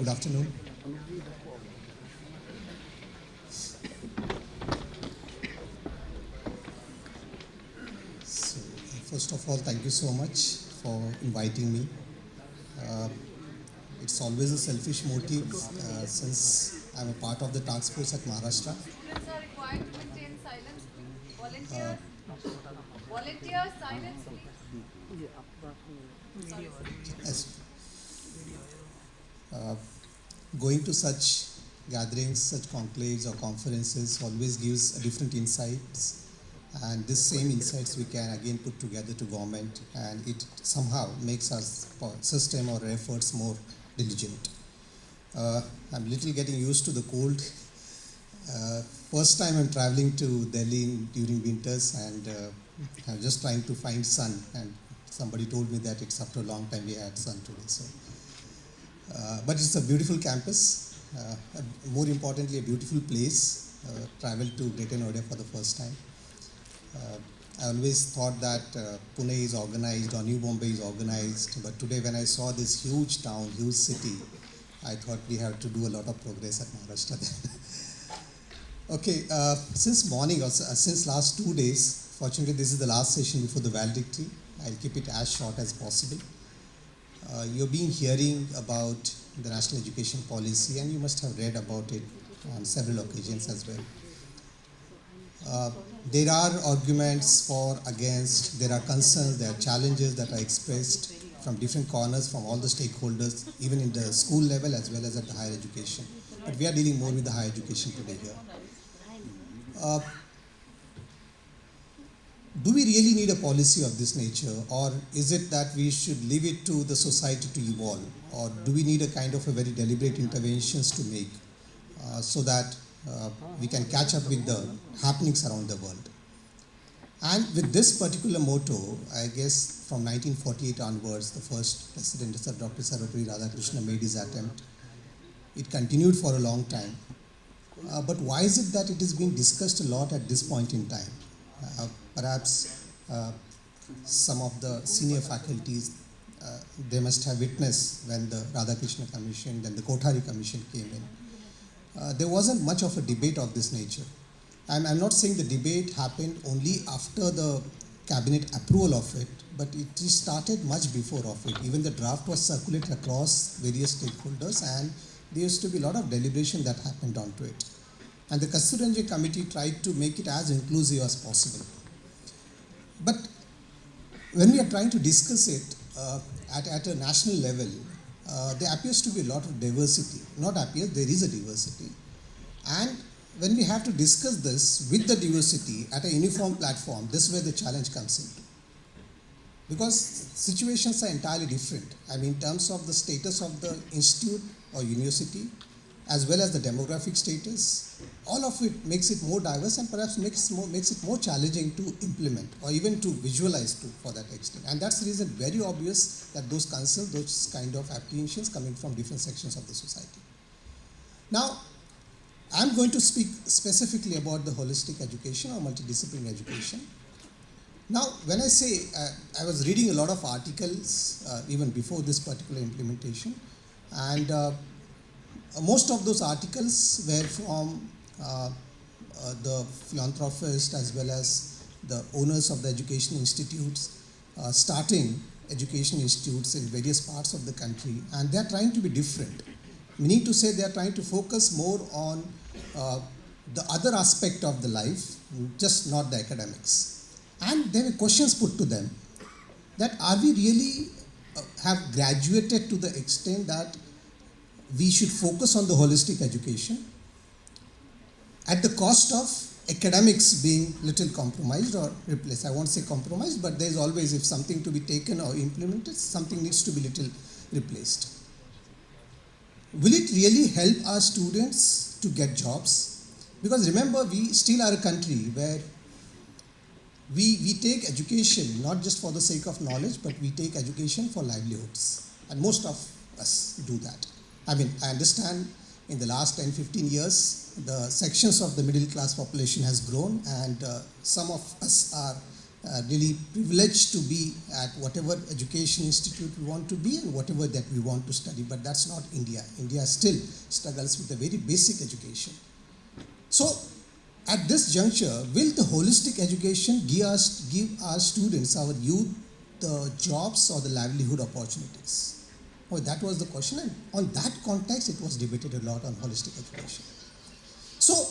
Good afternoon. So, first of all, thank you so much for inviting me. Uh, it's always a selfish motive since I'm a part of the task force at Maharashtra. Students are required to maintain silence, please. Volunteers, silence, please. Sorry, sir. As going to such gatherings, such conclaves or conferences always gives a different insights, and this same insights we can again put together to government, and it somehow makes us system or efforts more diligent. I'm little getting used to the cold. First time I'm traveling to Delhi during winters, and I'm just trying to find sun, and somebody told me that it's after a long time we had sun today. So, but it's a beautiful campus. More importantly, a beautiful place. Traveled to Greater Noida for the first time. I always thought that Pune is organized or New Bombay is organized, but today when I saw this huge town, huge city, I thought we have to do a lot of progress at Maharashtra then. Okay, since morning or since last 2 days, fortunately this is the last session before the valedictory. I'll keep it as short as possible. You've been hearing about the national education policy, and you must have read about it on several occasions as well. There are arguments for, against, there are concerns, there are challenges that are expressed from different corners, from all the stakeholders, even in the school level as well as at the higher education. But we are dealing more with the higher education today here. Do we really need a policy of this nature, or is it that we should leave it to the society to evolve, or do we need a kind of a very deliberate interventions to make so that we can catch up with the happenings around the world? And with this particular motto, I guess from 1948 onwards, the first president, Dr. Sarvapalli Radhakrishnan, made his attempt. It continued for a long time. But why is it that it is being discussed a lot at this point in time? Perhaps some of the senior faculties, they must have witnessed when the Radhakrishnan Commission, then the Kothari Commission came in. There wasn't much of a debate of this nature. I'm not saying the debate happened only after the cabinet approval of it, but it started much before of it. Even the draft was circulated across various stakeholders, and there used to be a lot of deliberation that happened onto it. And the Kasturanjan committee tried to make it as inclusive as possible. But when we are trying to discuss it at a national level, there appears to be a lot of diversity. Not appears, there is a diversity. And when we have to discuss this with the diversity at a uniform platform, this is where the challenge comes into. Because situations are entirely different. I mean, in terms of the status of the institute or university, as well as the demographic status, all of it makes it more diverse and perhaps makes it more challenging to implement or even to visualize to for that extent. And that's the reason very obvious that those concerns, those kind of apprehensions coming from different sections of the society. Now, I'm going to speak specifically about the holistic education or multidisciplinary education. Now, when I say, I was reading a lot of articles even before this particular implementation, and most of those articles were from the philanthropists as well as the owners of the education institutes, starting education institutes in various parts of the country, and they are trying to be different. Meaning to say they are trying to focus more on the other aspect of the life, just not the academics. And there were questions put to them that are we really have graduated to the extent that we should focus on the holistic education at the cost of academics being little compromised or replaced. I won't say compromised, but there is always, if something to be taken or implemented, something needs to be little replaced. Will it really help our students to get jobs? Because remember, we still are a country where we take education not just for the sake of knowledge, but we take education for livelihoods. And most of us do that. I mean, I understand in the last 10, 15 years, the sections of the middle class population has grown, and some of us are really privileged to be at whatever education institute we want to be and whatever that we want to study. But that's not India. India still struggles with a very basic education. So, at this juncture, will the holistic education give our students, our youth, the jobs or the livelihood opportunities? Oh, that was the question, and on that context, it was debated a lot on holistic education. So,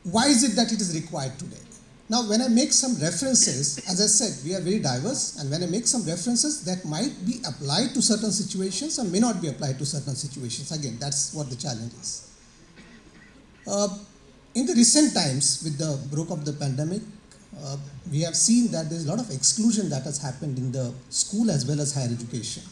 why is it that it is required today? Now, when I make some references, as I said, we are very diverse, and when I make some references that might be applied to certain situations and may not be applied to certain situations, again, that's what the challenge is. In the recent times, with the broke of the pandemic, we have seen that there's a lot of exclusion that has happened in the school as well as higher education.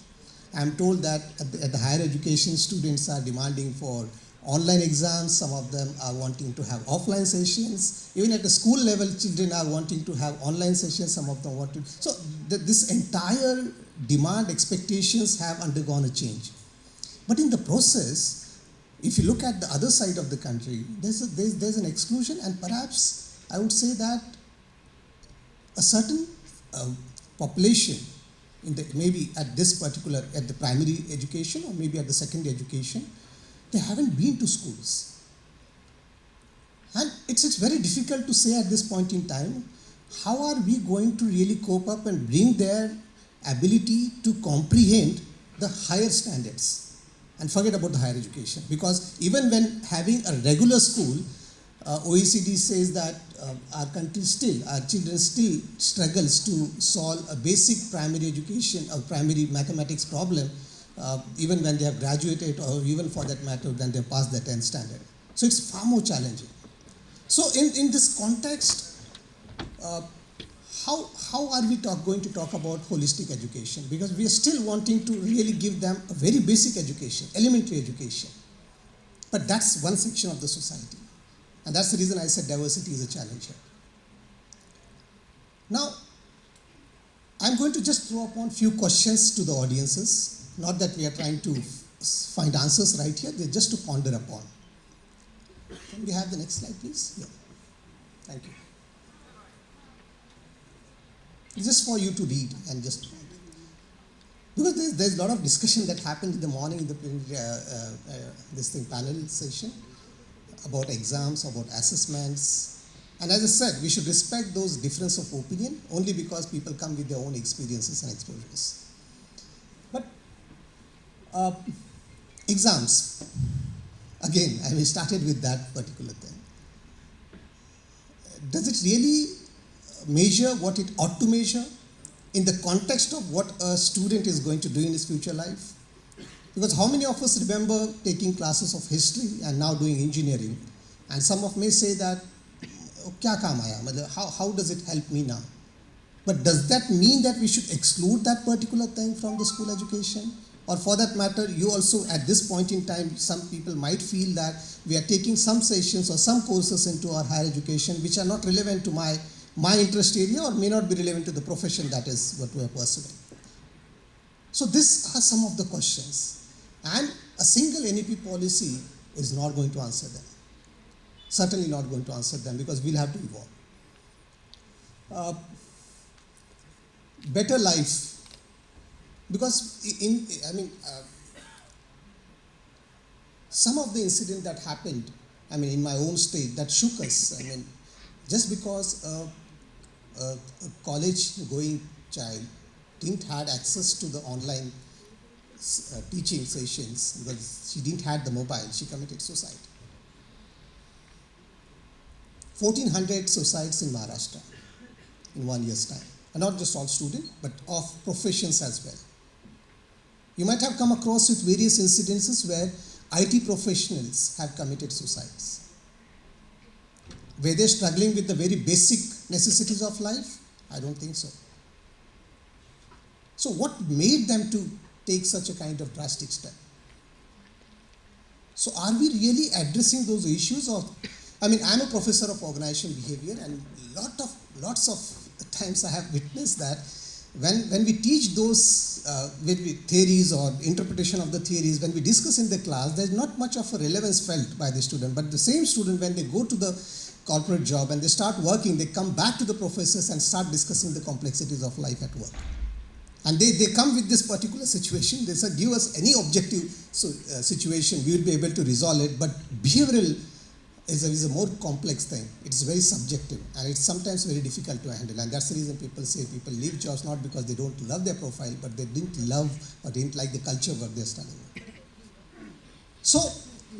I'm told that at the higher education, students are demanding for online exams, some of them are wanting to have offline sessions. Even at the school level, children are wanting to have online sessions, some of them want to. So this entire demand expectations have undergone a change. But in the process, if you look at the other side of the country, there's an exclusion, and perhaps I would say that a certain population, maybe at the primary education or maybe at the secondary education, they haven't been to schools. And it's very difficult to say at this point in time, how are we going to really cope up and bring their ability to comprehend the higher standards? And forget about the higher education, because even when having a regular school, OECD says that our children still struggles to solve a basic primary education or primary mathematics problem, even when they have graduated, or even for that matter when they have passed the 10th standard. So it's far more challenging. So in this context, how are we going to talk about holistic education? Because we are still wanting to really give them a very basic education, elementary education. But that's one section of the society. And that's the reason I said diversity is a challenge here. Now, I'm going to just throw upon few questions to the audiences. Not that we are trying to find answers right here, they're just to ponder upon. Can we have the next slide, please? Yeah. Thank you. It's just for you to read and just ponder. Because there's a lot of discussion that happened in the morning in the panel session about exams, about assessments. And as I said, we should respect those difference of opinion only because people come with their own experiences and exposures. But exams, again, I started with that particular thing. Does it really measure what it ought to measure in the context of what a student is going to do in his future life? Because how many of us remember taking classes of history and now doing engineering? And some of may say that, kya kaam aaya? How does it help me now? But does that mean that we should exclude that particular thing from the school education? Or for that matter, you also at this point in time, some people might feel that we are taking some sessions or some courses into our higher education which are not relevant to my interest area or may not be relevant to the profession that is what we are pursuing. So these are some of the questions. And a single NEP policy is not going to answer them. Certainly not going to answer them, because we'll have to evolve. Better life. Because some of the incident that happened, in my own state, that shook us. Just because a college-going child didn't have access to the online teaching sessions because she didn't have the mobile, she committed suicide. 1,400 suicides in Maharashtra in 1 year's time. And not just all students, but of professions as well. You might have come across with various incidences where IT professionals have committed suicides. Were they struggling with the very basic necessities of life? I don't think so. So what made them to take such a kind of drastic step? So are we really addressing those issues? I'm a professor of organizational behavior, and lots of times I have witnessed that when we teach those theories or interpretation of the theories, when we discuss in the class, there's not much of a relevance felt by the student. But the same student, when they go to the corporate job and they start working, they come back to the professors and start discussing the complexities of life at work. And they come with this particular situation. They say, give us any objective situation, we will be able to resolve it. But behavioral is a more complex thing. It's very subjective and it's sometimes very difficult to handle. And that's the reason people say people leave jobs not because they don't love their profile, but they didn't love or didn't like the culture of what they're studying. So,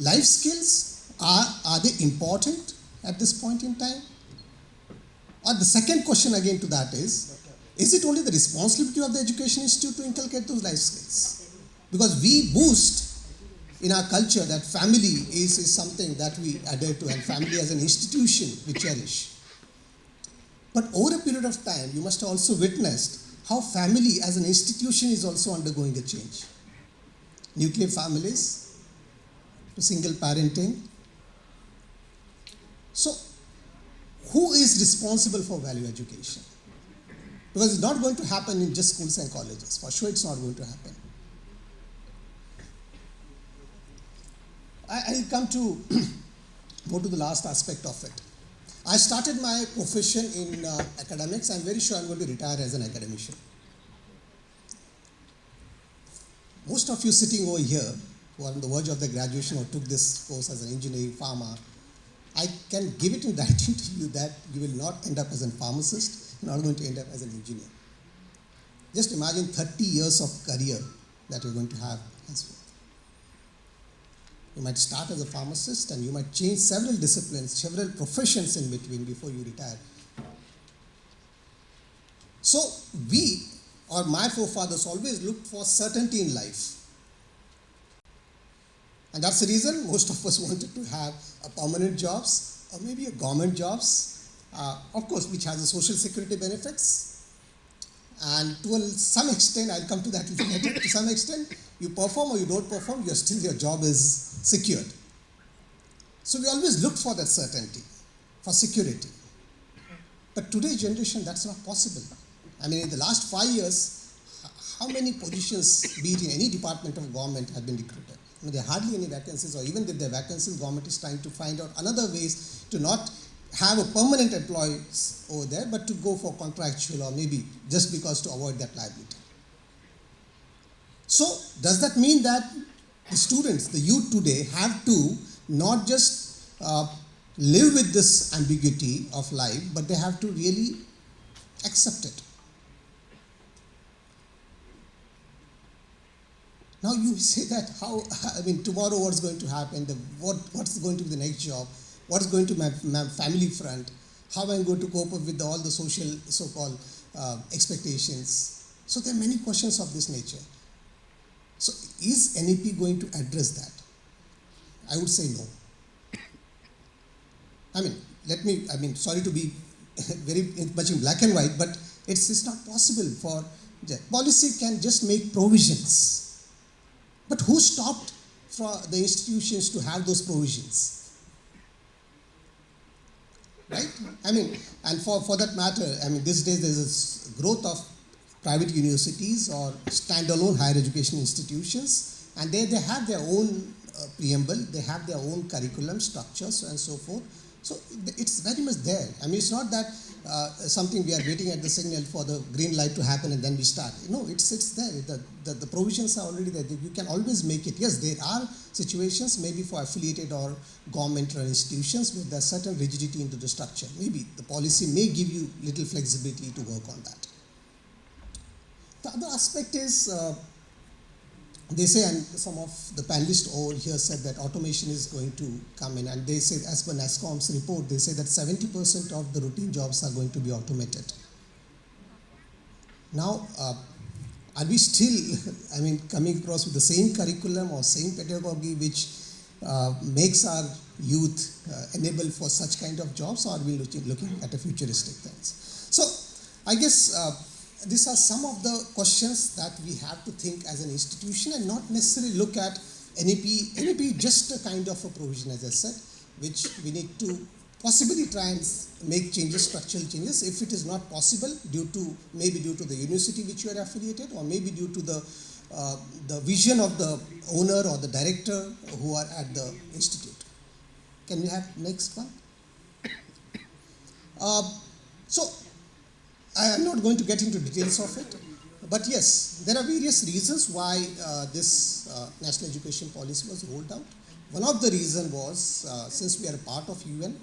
life skills, are they important at this point in time? Or the second question again to that is it only the responsibility of the education institute to inculcate those life skills? Because we boast in our culture that family is something that we adhere to, and family as an institution we cherish. But over a period of time, you must have also witnessed how family as an institution is also undergoing a change. Nuclear families to single parenting. So, who is responsible for value education? Because it's not going to happen in just schools and colleges. For sure, it's not going to happen. I'll come to go to the last aspect of it. I started my profession in academics. I'm very sure I'm going to retire as an academician. Most of you sitting over here who are on the verge of their graduation or took this course as an engineering, pharma, I can give it in writing to you that you will not end up as a pharmacist, you're not going to end up as an engineer. Just imagine 30 years of career that you're going to have henceforth. You might start as a pharmacist and you might change several disciplines, several professions in between before you retire. So we, or my forefathers, always looked for certainty in life. And that's the reason most of us wanted to have a permanent jobs or maybe a government jobs, of course, which has a social security benefits. And to some extent, I'll come to that later, to some extent, you perform or you don't perform, your job is secured. So we always look for that certainty, for security. But today's generation, that's not possible. I mean, in the last 5 years, how many positions, be it in any department of government, have been recruited? I mean, there are hardly any vacancies, or even if there are vacancies, government is trying to find out another ways to not have a permanent employees over there, but to go for contractual or maybe just because to avoid that liability. So, does that mean that the students, the youth today, have to not just live with this ambiguity of life, but they have to really accept it? Now you say that tomorrow what's going to happen, what's going to be the next job, what's going to be my family front, how am I going to cope up with all the social so-called expectations. So there are many questions of this nature. So is NEP going to address that? I would say no. Sorry to be very much in black and white, but it's not possible for policy can just make provisions. But who stopped for the institutions to have those provisions? Right? And for that matter, these days there's a growth of private universities or standalone higher education institutions, and they have their own preamble, they have their own curriculum structures and so forth. So it's very much there. It's not that something we are waiting at the signal for the green light to happen and then we start. No, it's there. The provisions are already there. You can always make it. Yes, there are situations maybe for affiliated or government-run institutions where there's certain rigidity into the structure. Maybe the policy may give you little flexibility to work on that. The other aspect is, they say, and some of the panelists over here said that automation is going to come in, and they say, as per NASSCOM's report, they say that 70% of the routine jobs are going to be automated. Now, are we still, coming across with the same curriculum or same pedagogy which makes our youth enable for such kind of jobs, or are we looking at a futuristic things? So, I guess these are some of the questions that we have to think as an institution and not necessarily look at NEP. NEP just a kind of a provision, as I said, which we need to possibly try and make changes, structural changes, if it is not possible maybe due to the university which you are affiliated, or maybe due to the vision of the owner or the director who are at the institute. Can we have next one? So I am not going to get into details of it, but yes, there are various reasons why this national education policy was rolled out. One of the reasons was, since we are a part of UN,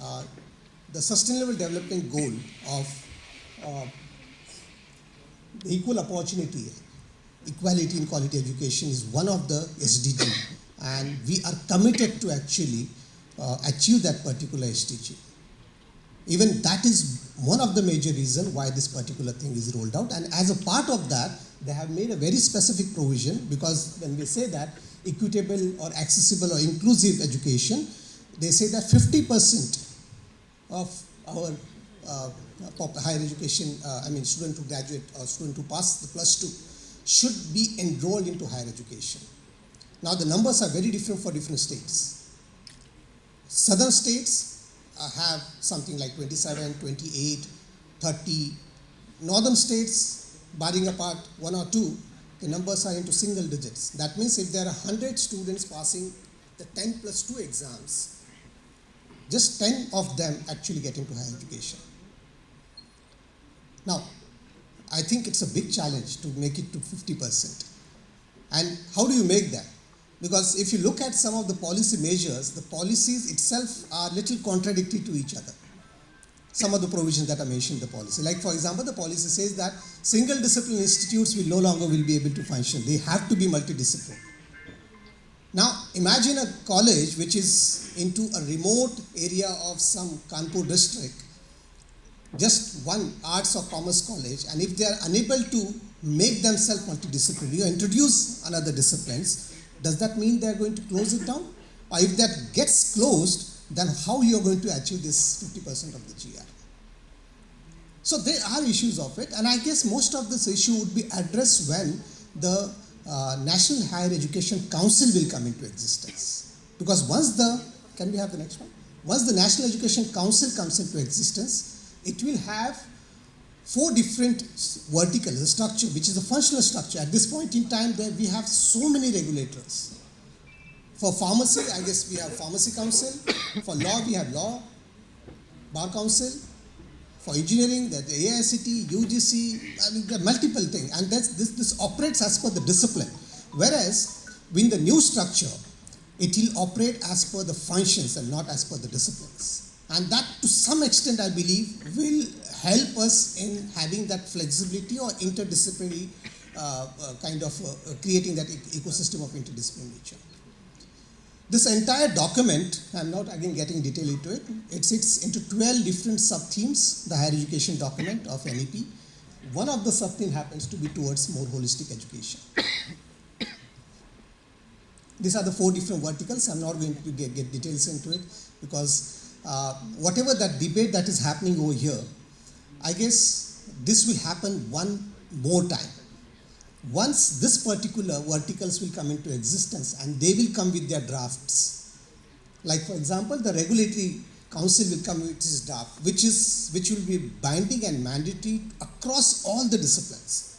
uh, the Sustainable Development Goal of uh, the equal opportunity, equality in quality education is one of the SDG, and we are committed to actually achieve that particular SDG. Even that is one of the major reasons why this particular thing is rolled out, and as a part of that, they have made a very specific provision, because when we say that equitable or accessible or inclusive education, they say that 50% of our higher education, student who graduate or student who pass the +2 should be enrolled into higher education. Now the numbers are very different for different states. Southern states have something like 27, 28, 30. Northern states, barring apart one or two, the numbers are into single digits. That means if there are 100 students passing the 10+2 exams, just 10 of them actually get into higher education. Now, I think it's a big challenge to make it to 50%. And how do you make that? Because if you look at some of the policy measures, the policies itself are little contradictory to each other. Some of the provisions that are mentioned in the policy. Like for example, the policy says that single discipline institutes will no longer will be able to function. They have to be multidisciplinary. Now, imagine a college which is into a remote area of some Kanpur district, just one arts or commerce college, and if they are unable to make themselves multidisciplinary or introduce another disciplines, does that mean they are going to close it down? Or if that gets closed, then how you are going to achieve this 50% of the GR? So there are issues of it, and I guess most of this issue would be addressed when the National Higher Education Council will come into existence. Because once can we have the next one? Once the National Education Council comes into existence, it will have 4 different verticals, a structure, which is a functional structure. At this point in time, we have so many regulators. For pharmacy, I guess we have Pharmacy Council. For law, we have Law, Bar Council. For engineering, there's the AICT, UGC, there are multiple things. And this operates as per the discipline. Whereas, in the new structure, it will operate as per the functions and not as per the disciplines. And that, to some extent, I believe, will help us in having that flexibility or interdisciplinary creating that ecosystem of interdisciplinary nature. This entire document, I'm not again getting detail into it, it sits into 12 different sub-themes, the higher education document of NEP. One of the sub-themes happens to be towards more holistic education. These are the 4 different verticals. I'm not going to get details into it, because whatever that debate that is happening over here, I guess this will happen one more time. Once this particular verticals will come into existence and they will come with their drafts. Like for example, the regulatory council will come with its draft, which will be binding and mandatory across all the disciplines.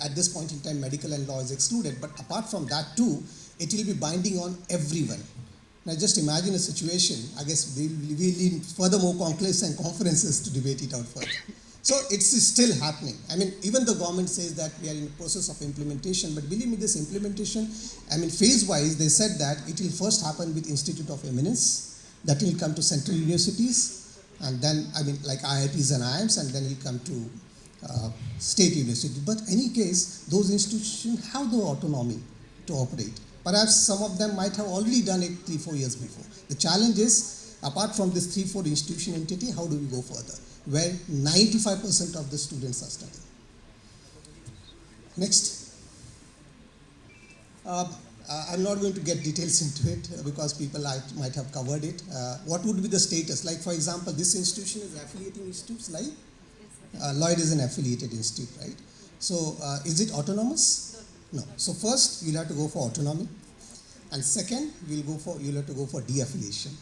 At this point in time, medical and law is excluded, but apart from that too, it will be binding on everyone. Now just imagine a situation, I guess we'll need further more conclaves and conferences to debate it out further. So it's still happening. Even the government says that we are in the process of implementation, but believe me, this implementation, phase-wise, they said that it will first happen with Institute of Eminence, that will come to central universities, and then, like IITs and IIMs, and then it will come to state universities. But in any case, those institutions have the autonomy to operate. Perhaps some of them might have already done it 3-4 years before. The challenge is, apart from this 3-4 institution entity, how do we go further? Where 95% of the students are studying. Next. I'm not going to get details into it because people might have covered it. What would be the status? Like for example, this institution is affiliating institutes like? Lloyd is an affiliated institute, right? So is it autonomous? No. So first, you'll have to go for autonomy. And second, you'll have to go for de-affiliation.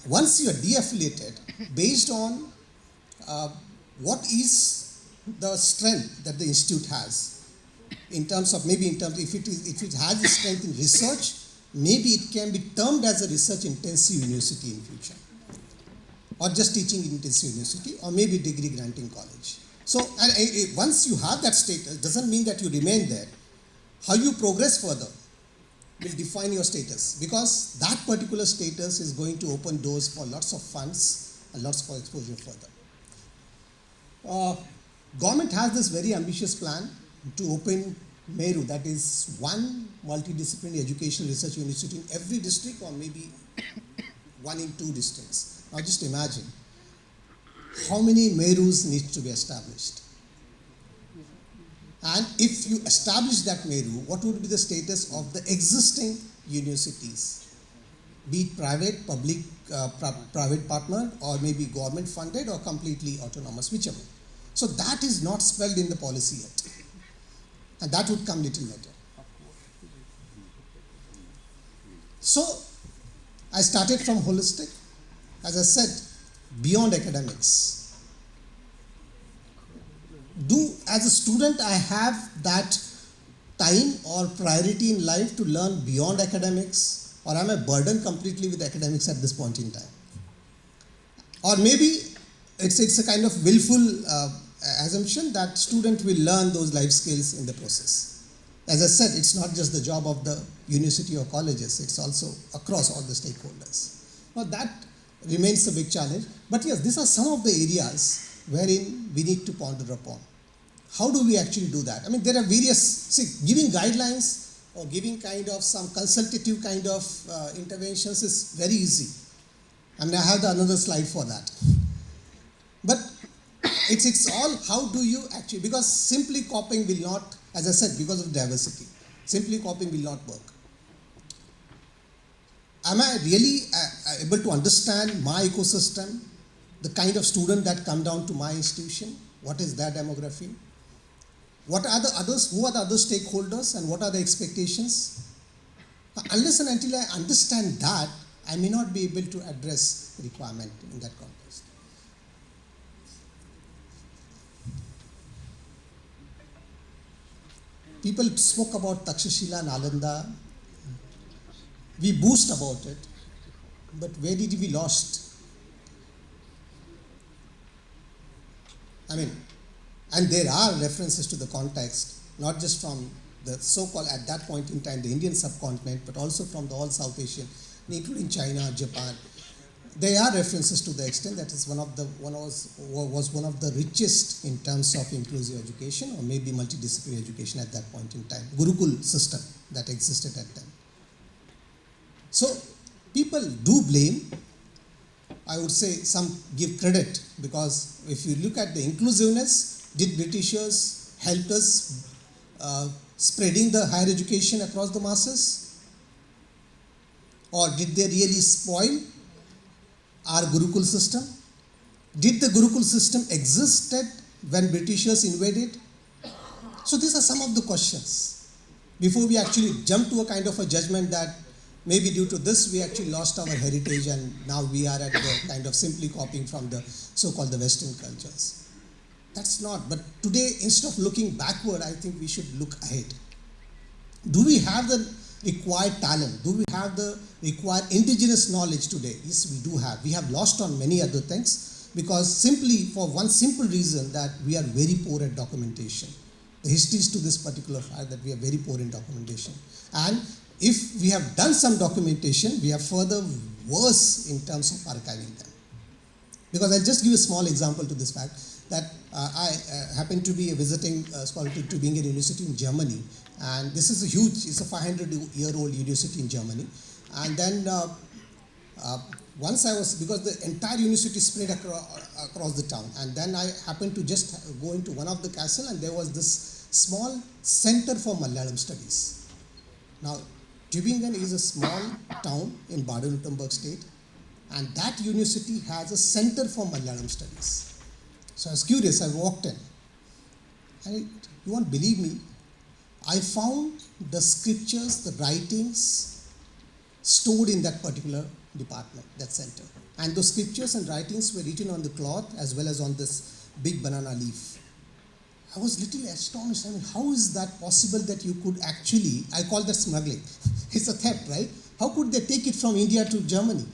Once you are de-affiliated, based on what is the strength that the institute has, if it has a strength in research, maybe it can be termed as a research intensive university in future. or just teaching in this university, or maybe degree granting college. So, and once you have that status, doesn't mean that you remain there. How you progress further will define your status, because that particular status is going to open doors for lots of funds and lots of exposure further. Government has this very ambitious plan to open MERU, that is one multidisciplinary education research university in every district, or maybe one in 2 districts. Now just imagine how many MERUs need to be established. And if you establish that MERU, what would be the status of the existing universities? Be it private, public, private partner, or maybe government funded, or completely autonomous, whichever. So that is not spelled in the policy yet. And that would come little later. So I started from holistic. As I said, beyond academics. As a student, I have that time or priority in life to learn beyond academics, or am I burdened completely with academics at this point in time? Or maybe it's a kind of willful assumption that student will learn those life skills in the process. As I said, it's not just the job of the university or colleges, it's also across all the stakeholders. Now that remains a big challenge, but yes, these are some of the areas wherein we need to ponder upon. How do we actually do that? I mean, there are various, giving guidelines or giving kind of some consultative kind of interventions is very easy. I mean, I have another slide for that. But it's all, how do you actually, because simply copying will not, as I said, because of diversity, simply copying will not work. Am I really able to understand my ecosystem, the kind of student that come down to my institution? What is their demography? What are the others? Who are the other stakeholders, and what are the expectations? Unless and until I understand that, I may not be able to address the requirement in that context. People spoke about Takshashila, Nalanda. We boast about it, but where did we lost? I mean, and there are references to the context, not just from the so-called, at that point in time, the Indian subcontinent, but also from the all South Asian, including China, Japan. There are references to the extent that is was one of the richest in terms of inclusive education, or maybe multidisciplinary education at that point in time. Gurukul system that existed at them. So people do blame. I would say some give credit, because if you look at the inclusiveness, did Britishers help us spreading the higher education across the masses? Or did they really spoil our Gurukul system? Did the Gurukul system existed when Britishers invaded? So these are some of the questions before we actually jump to a kind of a judgment that maybe due to this we actually lost our heritage and now we are at the kind of simply copying from the so-called the Western cultures. That's not, but today instead of looking backward, I think we should look ahead. Do we have the required talent? Do we have the required indigenous knowledge today? Yes, we do have. We have lost on many other things because simply for one simple reason that we are very poor at documentation. The history is to this particular fact that we are very poor in documentation. And if we have done some documentation, we are further worse in terms of archiving them. Because I'll just give a small example to this fact that I happen to be a visiting scholar to Tübingen University in Germany, and this is a huge, it's a 500-year-old university in Germany. And then once I was, because the entire university spread across the town, and then I happened to just go into one of the castle, and there was this small center for Malayalam studies. Now, Tübingen is a small town in Baden-Württemberg state, and that university has a center for Malayalam studies. So I was curious, I walked in, and you won't believe me, I found the scriptures, the writings stored in that particular department, that center. And those scriptures and writings were written on the cloth as well as on this big banana leaf. I was little astonished. I mean, how is that possible that you could actually, I call that smuggling. It's a theft, right? How could they take it from India to Germany?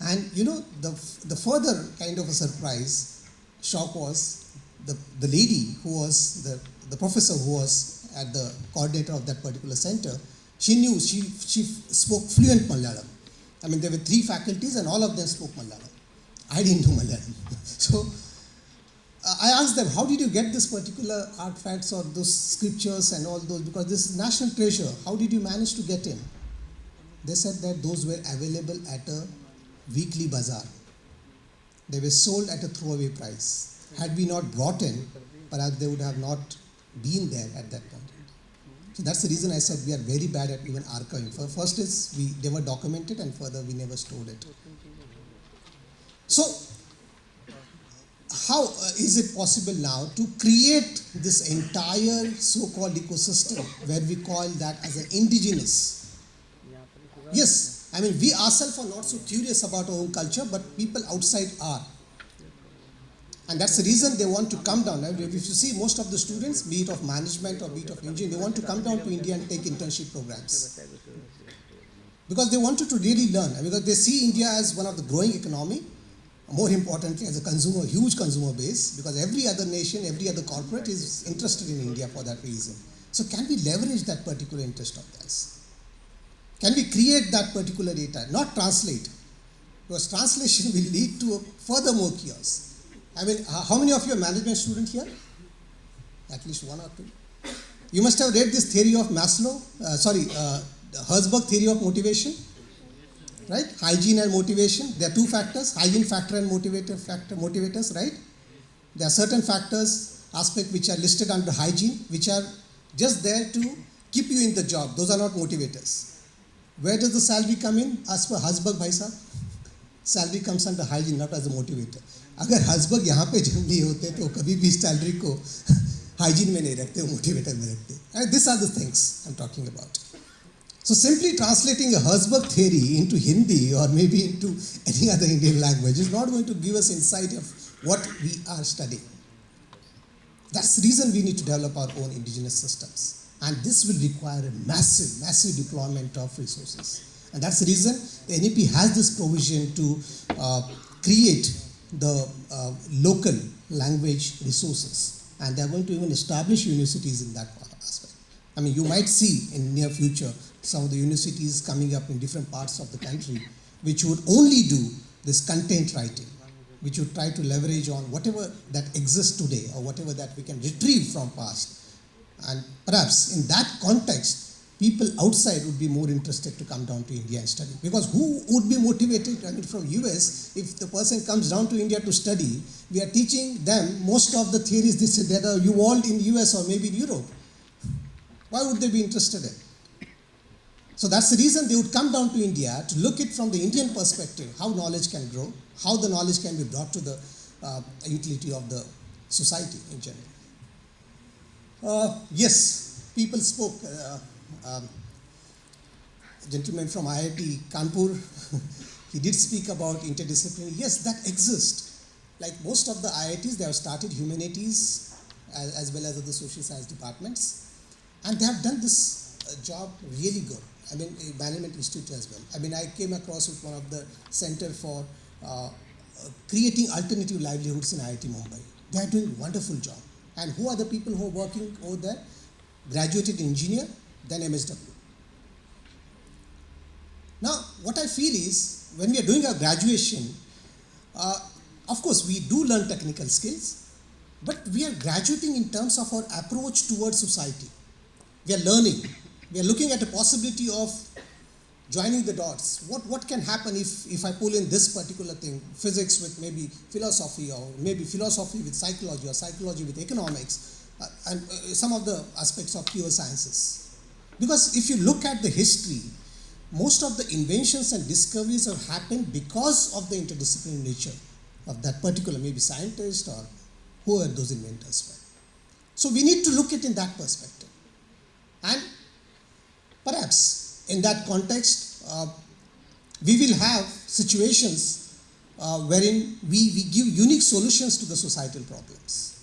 And the further kind of a surprise, shock was the lady who was the professor who was at the coordinator of that particular center. She knew, she spoke fluent Malayalam. I mean, there were 3 faculties and all of them spoke Malayalam. I didn't know Malayalam. So I asked them, how did you get this particular artifacts or those scriptures and all those? Because this is national treasure. How did you manage to get in? They said that those were available at a weekly bazaar. They were sold at a throwaway price. Had we not brought in, perhaps they would have not been there at that point. So that's the reason I said we are very bad at even archiving. First is they were documented, and further we never stored it. So how is it possible now to create this entire so-called ecosystem where we call that as an indigenous? Yes, I mean, we ourselves are not so curious about our own culture, but people outside are. And that's the reason they want to come down. If you see most of the students, be it of management or be it of engineering, they want to come down to India and take internship programs. Because they wanted to really learn. Because they see India as one of the growing economy, more importantly as a consumer, huge consumer base, because every other nation, every other corporate is interested in India for that reason. So can we leverage that particular interest of theirs? Can we create that particular data, not translate? Because translation will lead to further more chaos. I mean, how many of you are management students here? At least 1 or 2. You must have read this theory of Herzberg theory of motivation, right? Hygiene and motivation. There are 2 factors, hygiene factor and motivators, right? There are certain factors, aspects which are listed under hygiene, which are just there to keep you in the job. Those are not motivators. Where does the salary come in? As per Herzberg, bhai sahab, salary comes under hygiene, not as a motivator. अगर Herzberg यहाँ पे जन्म लिए होते तो कभी भी salary को हाइजीन में नहीं रखते, मोटिवेटर में रखते. And these are the things I'm talking about. So simply translating a Herzberg theory into Hindi or maybe into any other Indian language is not going to give us insight of what we are studying. That's the reason we need to develop our own indigenous systems. And this will require a massive, massive deployment of resources. And that's the reason the NEP has this provision to create the local language resources, and they are going to even establish universities in that aspect. I mean, you might see in near future some of the universities coming up in different parts of the country which would only do this content writing, which would try to leverage on whatever that exists today or whatever that we can retrieve from past. And perhaps in that context, people outside would be more interested to come down to India and study. Because who would be motivated? I mean, from US, if the person comes down to India to study, we are teaching them most of the theories that are evolved in US or maybe in Europe. Why would they be interested in? So that's the reason they would come down to India to look at from the Indian perspective, how knowledge can grow, how the knowledge can be brought to the utility of the society in general. Yes, people spoke. Gentleman from IIT Kanpur, he did speak about interdisciplinary. Yes, that exists. Like most of the IITs, they have started humanities as well as other social science departments, and they have done this job really good. I mean, Management Institute as well. I mean, I came across with one of the Center for Creating Alternative Livelihoods in IIT Mumbai. They are doing a wonderful job. And who are the people who are working over there? Graduated engineer, then MSW. Now, what I feel is, when we are doing our graduation, of course, we do learn technical skills, but we are graduating in terms of our approach towards society. We are learning. We are looking at the possibility of joining the dots. What can happen if I pull in this particular thing, physics with maybe philosophy, or maybe philosophy with psychology, or psychology with economics, and some of the aspects of pure sciences. Because if you look at the history, most of the inventions and discoveries have happened because of the interdisciplinary nature of that particular maybe scientist or whoever those inventors were. So we need to look at it in that perspective. And perhaps in that context, we will have situations wherein we give unique solutions to the societal problems.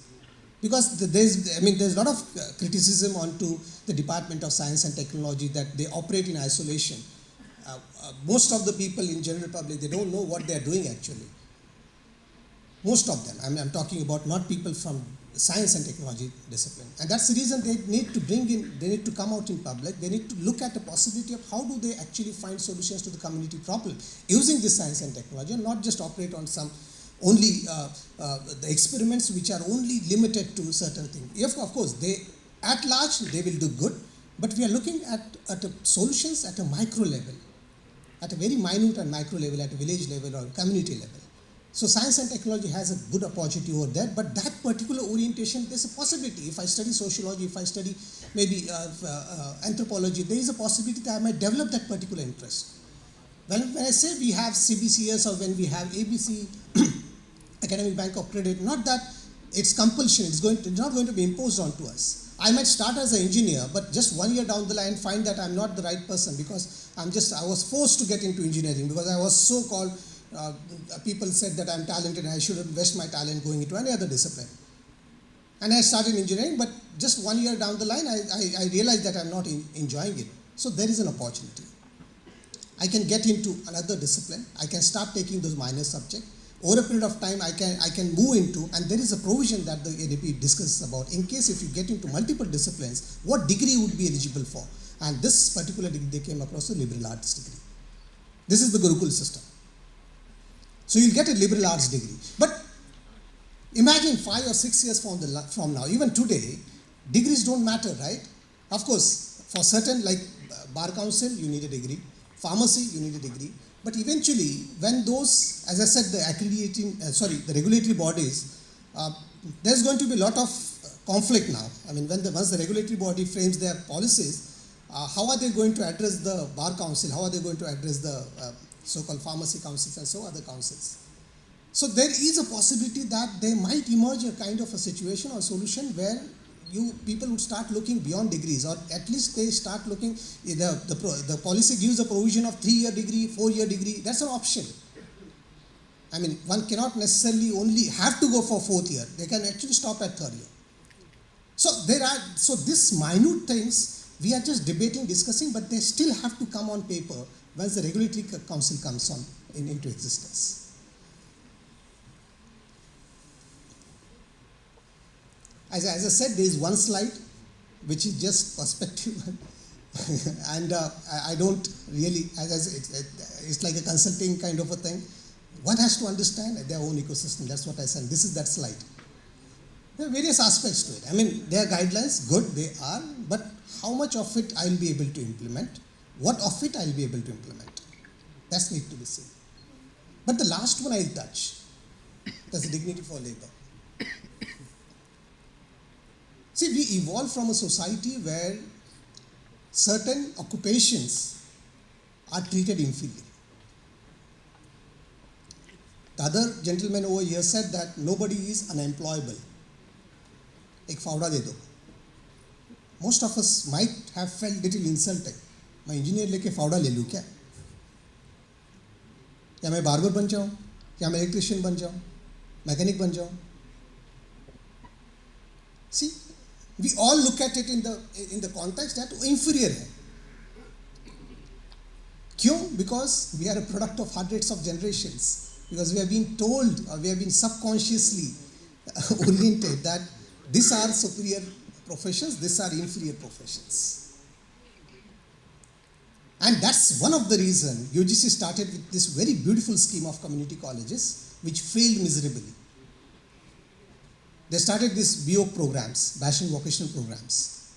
Because there's a lot of criticism onto the Department of Science and Technology that they operate in isolation. most of the people in general public, they don't know what they are doing actually. Most of them, I'm talking about not people from science and technology discipline. And that's the reason they need to bring in, they need to come out in public, they need to look at the possibility of how do they actually find solutions to the community problem using this science and technology, and not just operate on some only the experiments which are only limited to certain things. If, of course, they, at large, they will do good, but we are looking at the solutions at a micro level, at a very minute and micro level, at a village level or community level. So science and technology has a good opportunity over there, but that particular orientation, there's a possibility. If I study sociology, if I study maybe anthropology, there is a possibility that I might develop that particular interest. When I say we have CBCS or when we have ABC, Academic Bank of Credit, not that it's compulsion, it's not going to be imposed onto us. I might start as an engineer, but just 1 year down the line find that I'm not the right person because I was forced to get into engineering because I was so-called people said that I'm talented and I should invest my talent going into any other discipline. And I started engineering, but just 1 year down the line, I realized that I'm not enjoying it. So there is an opportunity. I can get into another discipline. I can start taking those minor subjects. Over a period of time, I can move into, and there is a provision that the ADP discusses about, in case if you get into multiple disciplines, what degree would be eligible for. And this particular degree, they came across a liberal arts degree. This is the Gurukul system. So you'll get a liberal arts degree. But imagine 5 or 6 years from now, even today, degrees don't matter, right? Of course, for certain, like Bar Council, you need a degree. Pharmacy, you need a degree. But eventually, when those, as I said, the regulatory bodies, there's going to be a lot of conflict now. I mean, once the regulatory body frames their policies, how are they going to address the Bar Council? How are they going to address the so-called pharmacy councils and so other councils? So there is a possibility that there might emerge a kind of a situation or solution where people would start looking beyond degrees, or at least they start looking, the policy gives a provision of 3-year degree, 4-year degree, that's an option. I mean, one cannot necessarily only have to go for 4th year, they can actually stop at 3rd year. So these minute things, we are just debating, discussing, but they still have to come on paper once the regulatory council comes into existence. As I said, there is one slide which is just perspective, and I don't really, it's like a consulting kind of a thing. One has to understand their own ecosystem. That's what I said. This is that slide. There are various aspects to it. I mean, there are guidelines, good, they are, but how much of it I'll be able to implement? What of it I'll be able to implement? That needs to be seen. But the last one I'll touch. That's the dignity for labor. See, we evolved from a society where certain occupations are treated inferior. The other gentleman over here said that nobody is unemployable. Ek fauda de do. Most of us might have felt little insulted. मैं engineer लेके फावड़ा ले लूँ क्या? क्या मैं barber बन जाऊँ? क्या मैं इलेक्ट्रिशियन बन जाऊँ? मैकेनिक बन जाऊँ? See, we all look at it in the context that inferior है. क्यों? Because we are a product of hundreds of generations. Because we have been told, or we have been subconsciously oriented that these are superior professions, these are inferior professions. And that's one of the reasons UGC started with this very beautiful scheme of community colleges, which failed miserably. They started these BO programs, bachelor vocational programs.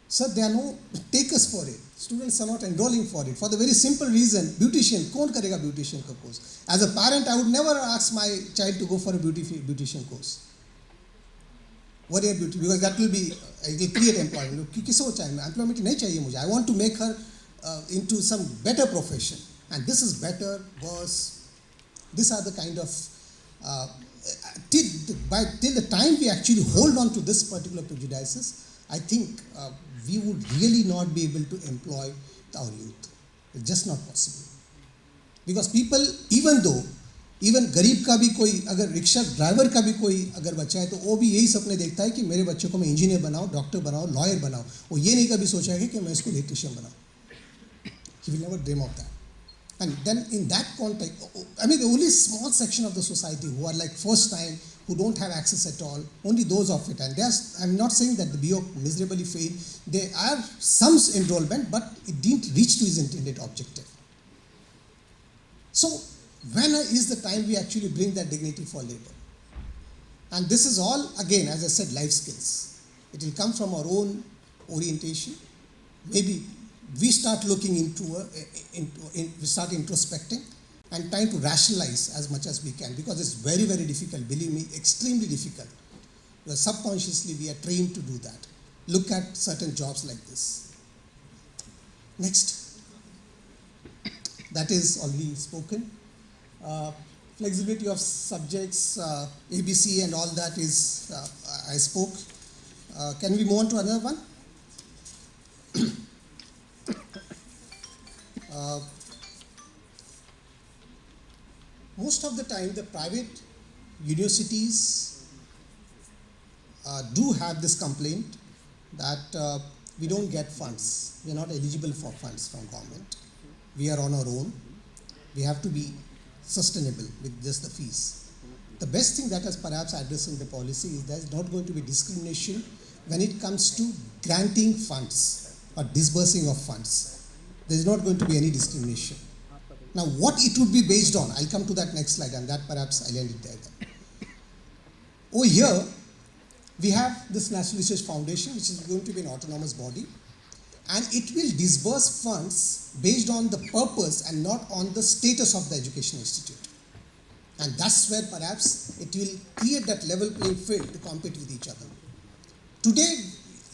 So there are no takers for it. Students are not enrolling for it. For the very simple reason, beautician, kaun karega beautician ka course? As a parent, I would never ask my child to go for a beautician course. What is beauty? Because that will create employment. Employment nahi chahiye mujhe. I want to make her into some better profession. And this is better, worse. These are the kind of till the time we actually hold on to this particular prejudices, I think we would really not be able to employ our youth. It's just not possible. Because people, even गरीब का भी कोई अगर rickshaw driver का भी कोई अगर बच्चा है तो वो भी यही सपने देखता है कि मेरे बच्चों को मैं इंजीनियर बनाऊं, डॉक्टर बनाऊं, लॉयर बनाऊं. वो ये नहीं कभी सोचा है कि मैं इसको इलेक्ट्रिशियन बनाऊं. He will never dream of that. And then in that context, I mean, the only small section of the society who are like first time, who don't have access at all, only those of it. And I'm not saying that the BO miserably failed. There are some enrollment, but it didn't reach to its intended objective. So when is the time we actually bring that dignity for labor? And this is all, again, as I said, life skills. It will come from our own orientation. Maybe we start looking we start introspecting and trying to rationalize as much as we can, because it's very, very difficult, believe me, extremely difficult. Because subconsciously we are trained to do that. Look at certain jobs like this. Next. That is already spoken. Flexibility of subjects, ABC and all that is, I spoke. Can we move on to another one? Most of the time, the private universities do have this complaint that we don't get funds. We are not eligible for funds from government. We are on our own. We have to be sustainable with just the fees. The best thing that is perhaps addressed in the policy is there's not going to be discrimination when it comes to granting funds or disbursing of funds. There's not going to be any discrimination. Now, what it would be based on, I'll come to that next slide, and that perhaps I'll end it there then. Over here, we have this Nationalization Foundation, which is going to be an autonomous body, and it will disburse funds based on the purpose and not on the status of the education institute. And that's where perhaps it will create that level playing field to compete with each other. Today,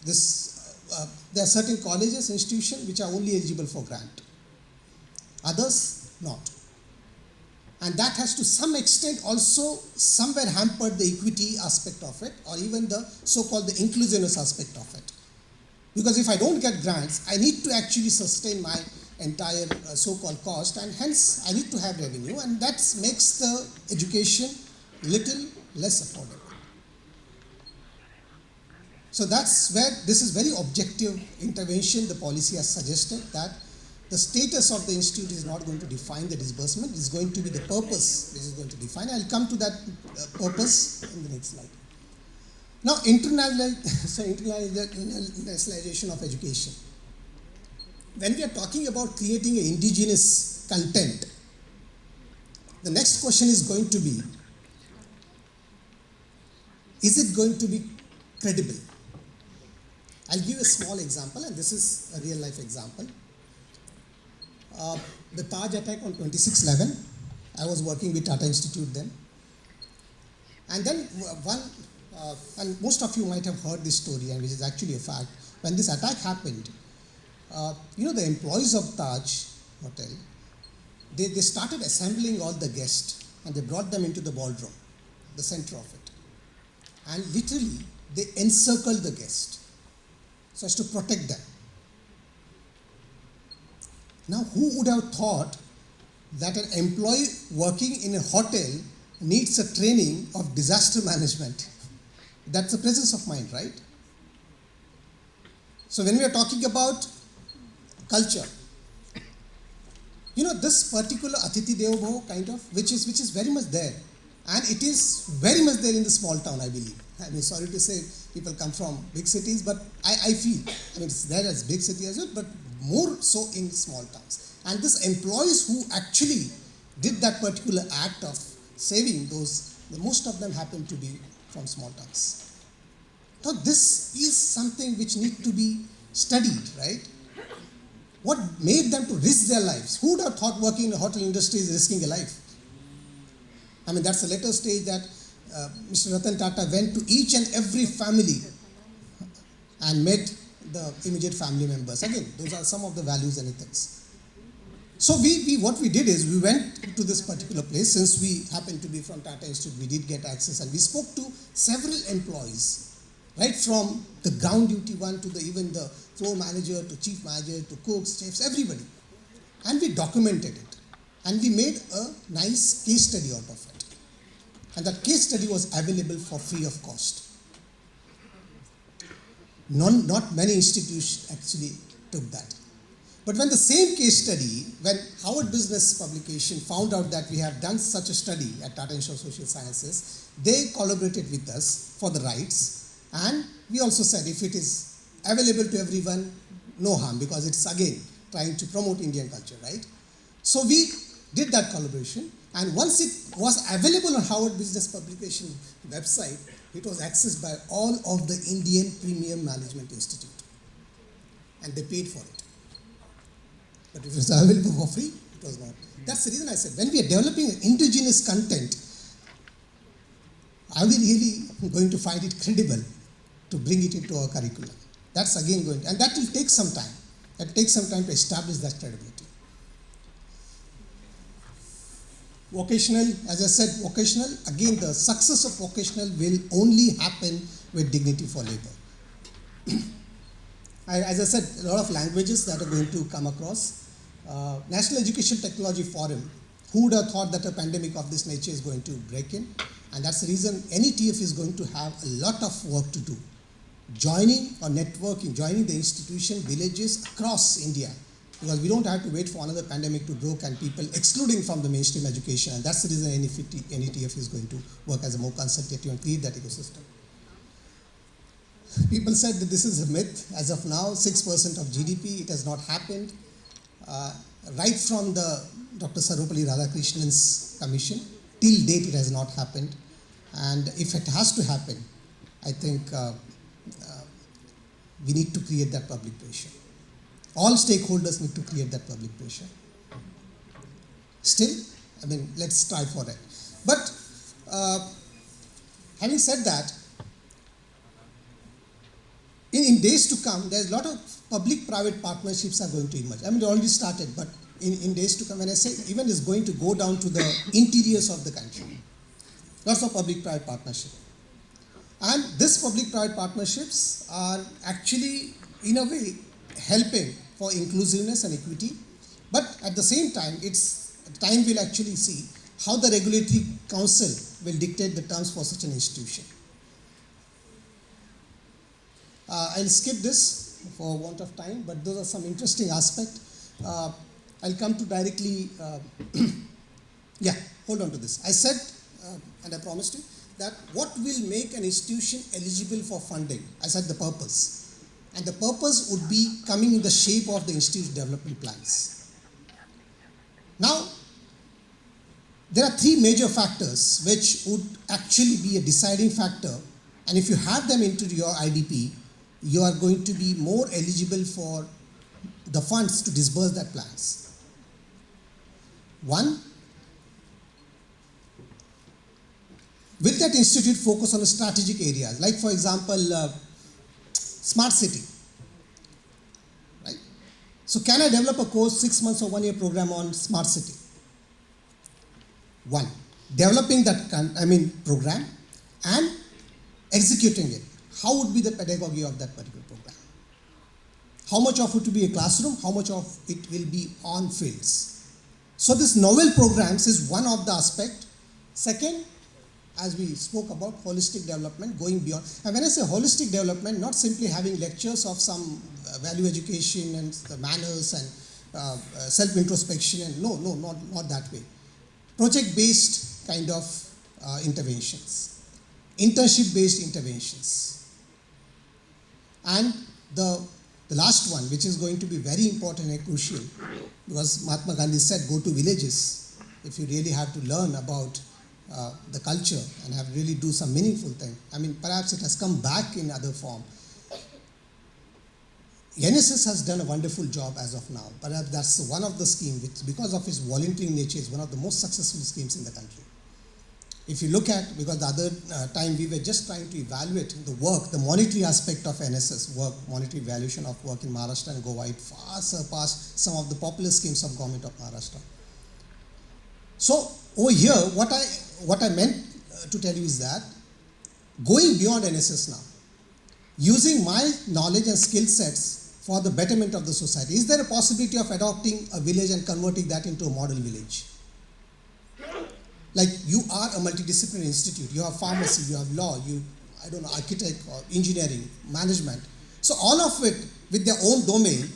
there are certain colleges, institutions which are only eligible for grant. Others, not. And that has to some extent also somewhere hampered the equity aspect of it, or even the so-called the inclusiveness aspect of it. Because if I don't get grants, I need to actually sustain my entire so-called cost, and hence I need to have revenue, and that makes the education little less affordable. So that's where this is very objective intervention the policy has suggested, that the status of the institute is not going to define the disbursement, it's going to be the purpose which is going to define. I'll come to that purpose in the next slide. Now, internationalization of education. When we are talking about creating an indigenous content, the next question is going to be, is it going to be credible? I'll give a small example, and this is a real life example. The Taj attack on 26/11, I was working with Tata Institute then. And then and most of you might have heard this story, and which is actually a fact. When this attack happened, the employees of Taj Hotel, they started assembling all the guests, and they brought them into the ballroom, the center of it. And literally, they encircled the guests so as to protect them. Now, who would have thought that an employee working in a hotel needs a training of disaster management? That's the presence of mind, right? So when we are talking about culture, this particular Atiti Devo Bhava kind of, which is very much there. And it is very much there in the small town, I believe. I mean, sorry to say, people come from big cities, but I feel, it's there as big city as well, but more so in small towns. And these employees who actually did that particular act of saving those, most of them happen to be from small towns. Now, this is something which needs to be studied, right? What made them to risk their lives? Who would have thought working in the hotel industry is risking a life? I mean, that's the later stage that Mr. Ratan Tata went to each and every family and met the immediate family members. Again, those are some of the values and ethics. So what we did is we went to this particular place. Since we happened to be from Tata Institute, we did get access, and we spoke to several employees, right from the ground duty one to even the floor manager to chief manager to cooks, chefs, everybody. And we documented it. And we made a nice case study out of it. And that case study was available for free of cost. Not many institutions actually took that. But when the same case study, when Harvard Business Publication found out that we have done such a study at Tata Institute of Social Sciences, they collaborated with us for the rights, and we also said if it is available to everyone, no harm, because it's again trying to promote Indian culture, right? So we did that collaboration, and once it was available on Harvard Business Publication website, it was accessed by all of the Indian Premium Management Institute, and they paid for it. But if it was available for free, it was not. That's the reason I said, when we are developing indigenous content, are we really going to find it credible to bring it into our curriculum? That's again going to, and that will take some time. That takes some time to establish that credibility. Vocational, as I said, vocational, again the success of vocational will only happen with dignity for labor. As I said, a lot of languages that are going to come across. National Education Technology Forum, who would have thought that a pandemic of this nature is going to break in? And that's the reason any TF is going to have a lot of work to do. Joining or networking, joining the institution, villages across India, because we don't have to wait for another pandemic to break and people excluding from the mainstream education, and that's the reason any TF is going to work as a more consultative and create that ecosystem. People said that this is a myth. As of now, 6% of GDP, it has not happened. Right from the Dr. Sarvepalli Radhakrishnan's commission, till date it has not happened. And if it has to happen, I think we need to create that public pressure. All stakeholders need to create that public pressure. Still, I mean, let's strive for it. But having said that, in days to come, there's a lot of public-private partnerships are going to emerge. I mean, they already started, but in days to come, when I say even is going to go down to the interiors of the country, lots of public-private partnership. And these public-private partnerships are actually, in a way, helping for inclusiveness and equity. But at the same time, time will actually see how the regulatory council will dictate the terms for such an institution. I'll skip this for want of time, but those are some interesting aspects. I'll come to directly, yeah, hold on to this. I said, and I promised you, that what will make an institution eligible for funding? I said the purpose. And the purpose would be coming in the shape of the institute development plans. Now, there are three major factors which would actually be a deciding factor, and if you have them into your IDP, you are going to be more eligible for the funds to disburse that plans. One, will that institute focus on strategic areas, like for example, smart city, right? So can I develop a course, 6 months or 1 year program on smart city? One, developing that program and executing it. How would be the pedagogy of that particular program? How much of it to be a classroom? How much of it will be on fields? So this novel programs is one of the aspect. Second, as we spoke about, holistic development, going beyond. And when I say holistic development, not simply having lectures of some value education and the manners and self-introspection, and not that way. Project-based kind of interventions, internship-based interventions. And the last one, which is going to be very important and crucial, because Mahatma Gandhi said, go to villages if you really have to learn about the culture and have really do some meaningful thing. I mean, perhaps it has come back in other form. NSS has done a wonderful job as of now. Perhaps that's one of the schemes which, because of its volunteering nature, is one of the most successful schemes in the country. If you look at, because the other time we were just trying to evaluate the work, the monetary aspect of NSS work, monetary valuation of work in Maharashtra and Goa, it far surpassed some of the popular schemes of government of Maharashtra. So over here, what I meant to tell you is that going beyond NSS now, using my knowledge and skill sets for the betterment of the society, is there a possibility of adopting a village and converting that into a model village? Like you are a multidisciplinary institute, you have pharmacy, you have law, architect or engineering, management. So all of it with their own domain,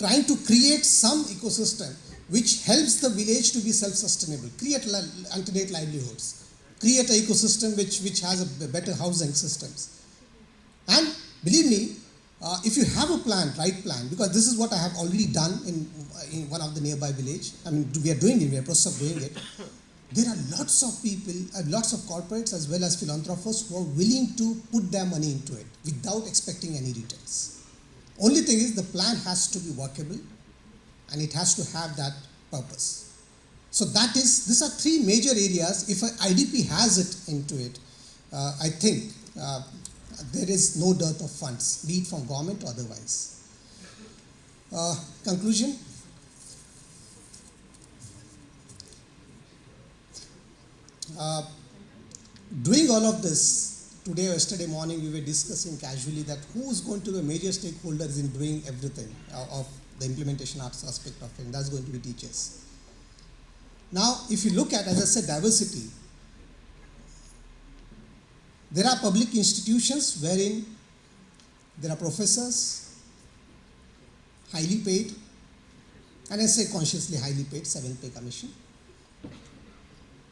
trying to create some ecosystem which helps the village to be self-sustainable, create alternate livelihoods, create an ecosystem which has a better housing systems. And believe me, if you have a plan, right plan, because this is what I have already done in one of the nearby village. I mean, we are doing it, we are in the process of doing it. There are lots of people, lots of corporates as well as philanthropists who are willing to put their money into it without expecting any returns. Only thing is the plan has to be workable and it has to have that purpose. So these are three major areas. If an IDP has it into it, I think there is no dearth of funds, be it from government or otherwise. Conclusion. Doing all of this, today or yesterday morning we were discussing casually that who is going to be major stakeholders in doing everything of the implementation aspect of it, and that's going to be teachers. Now, if you look at, as I said, diversity, there are public institutions wherein there are professors, highly paid, and I say consciously highly paid, 7-pay commission,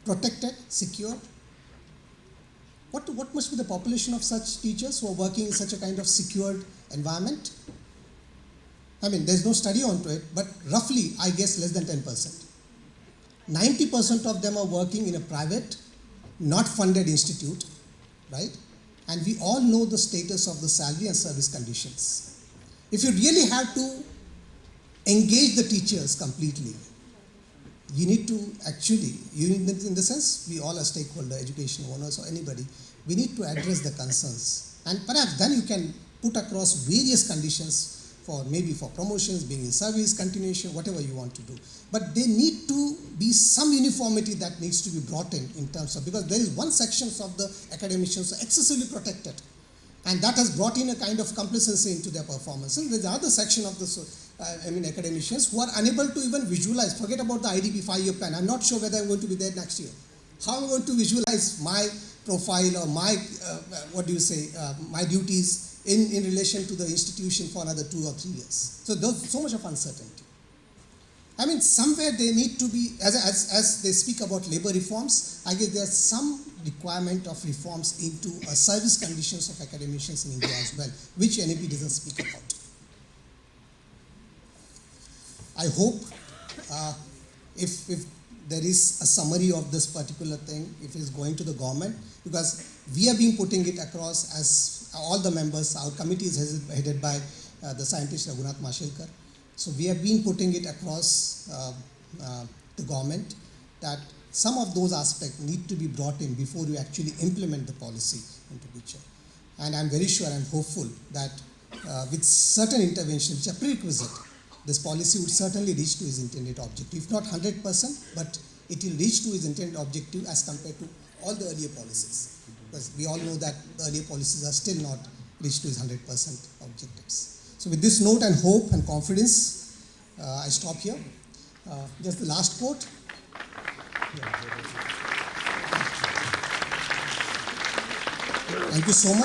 protected, secured. What must be the population of such teachers who are working in such a kind of secured environment? I mean, there's no study onto it, but roughly, I guess, less than 10%. 90% of them are working in a private, not funded institute, right? And we all know the status of the salary and service conditions. If you really have to engage the teachers completely, you need to actually, in the sense, we all are stakeholder, education owners or anybody, we need to address the concerns. And perhaps then you can put across various conditions for maybe for promotions, being in service, continuation, whatever you want to do. But there need to be some uniformity that needs to be brought in terms of, because there is one section of the academicians excessively protected. And that has brought in a kind of complacency into their performance. And there's another section of the academicians who are unable to even visualize, forget about the IDP 5-year plan. I'm not sure whether I'm going to be there next year. How am I going to visualize my profile or my, my duties in relation to the institution for another 2 or 3 years? So there's so much of uncertainty. I mean, somewhere they need to be, as they speak about labor reforms, I guess there's some requirement of reforms into service conditions of academicians in India as well, which NEP doesn't speak about. I hope if there is a summary of this particular thing, if it is going to the government, because we have been putting it across as all the members, our committee is headed by the scientist Raghunath Mashelkar. So we have been putting it across the government that some of those aspects need to be brought in before you actually implement the policy into picture. And I'm very sure, I'm hopeful that with certain interventions, which are prerequisite, this policy would certainly reach to its intended objective. If not 100%, but it will reach to its intended objective as compared to all the earlier policies. Because we all know that the earlier policies are still not reached to its 100% objectives. So with this note and hope and confidence, I stop here. Just the last quote. Thank you so much.